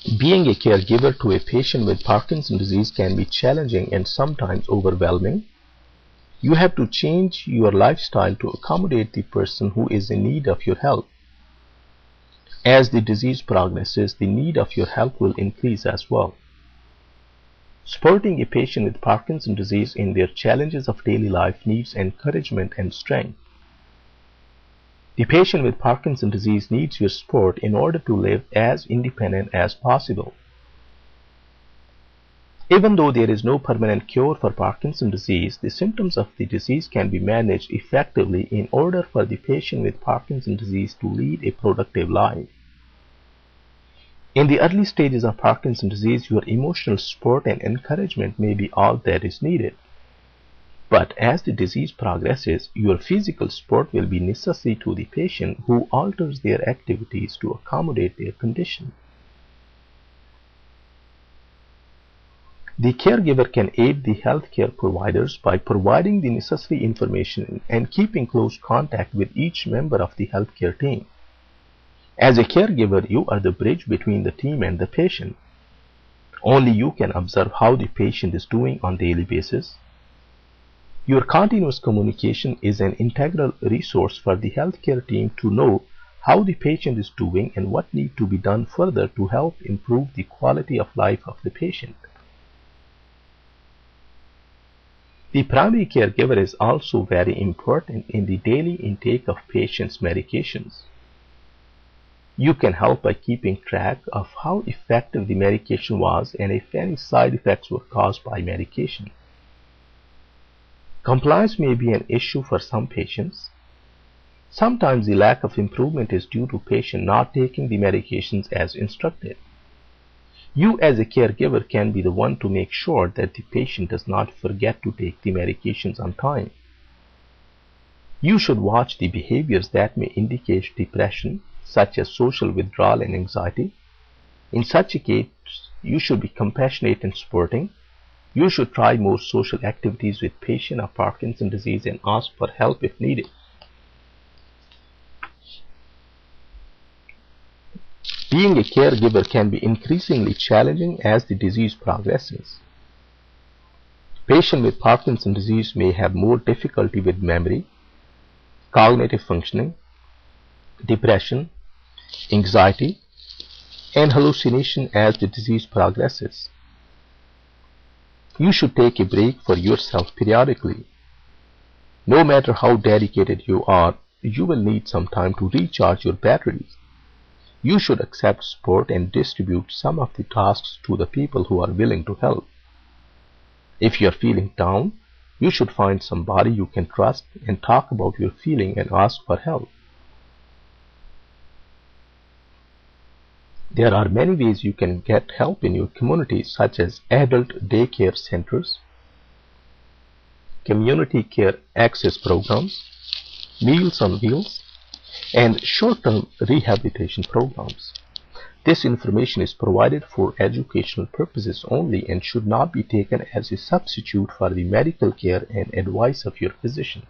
Being a caregiver to a patient with Parkinson's disease can be challenging and sometimes overwhelming. You have to change your lifestyle to accommodate the person who is in need of your help. As the disease progresses, the need of your help will increase as well. Supporting a patient with Parkinson's disease in their challenges of daily life needs encouragement and strength. The patient with Parkinson's disease needs your support in order to live as independent as possible. Even though there is no permanent cure for Parkinson's disease, the symptoms of the disease can be managed effectively in order for the patient with Parkinson's disease to lead a productive life. In the early stages of Parkinson's disease, your emotional support and encouragement may be all that is needed. But as the disease progresses, your physical support will be necessary to the patient, who alters their activities to accommodate their condition. The caregiver can aid the healthcare providers by providing the necessary information and keeping close contact with each member of the healthcare team. As a caregiver, you are the bridge between the team and the patient. Only you can observe how the patient is doing on a daily basis. Your continuous communication is an integral resource for the healthcare team to know how the patient is doing and what needs to be done further to help improve the quality of life of the patient. The primary caregiver is also very important in the daily intake of patients' medications. You can help by keeping track of how effective the medication was and if any side effects were caused by medication. Compliance may be an issue for some patients. Sometimes the lack of improvement is due to patient not taking the medications as instructed. You as a caregiver can be the one to make sure that the patient does not forget to take the medications on time. You should watch the behaviors that may indicate depression, such as social withdrawal and anxiety. In such a case, you should be compassionate and supporting. You should try more social activities with patients of Parkinson's disease and ask for help if needed. Being a caregiver can be increasingly challenging as the disease progresses. Patients with Parkinson's disease may have more difficulty with memory, cognitive functioning, depression, anxiety, and hallucination as the disease progresses. You should take a break for yourself periodically. No matter how dedicated you are, you will need some time to recharge your batteries. You should accept support and distribute some of the tasks to the people who are willing to help. If you are feeling down, you should find somebody you can trust and talk about your feeling and ask for help. There are many ways you can get help in your community, such as adult daycare centers, community care access programs, Meals on Wheels, and short-term rehabilitation programs. This information is provided for educational purposes only and should not be taken as a substitute for the medical care and advice of your physician.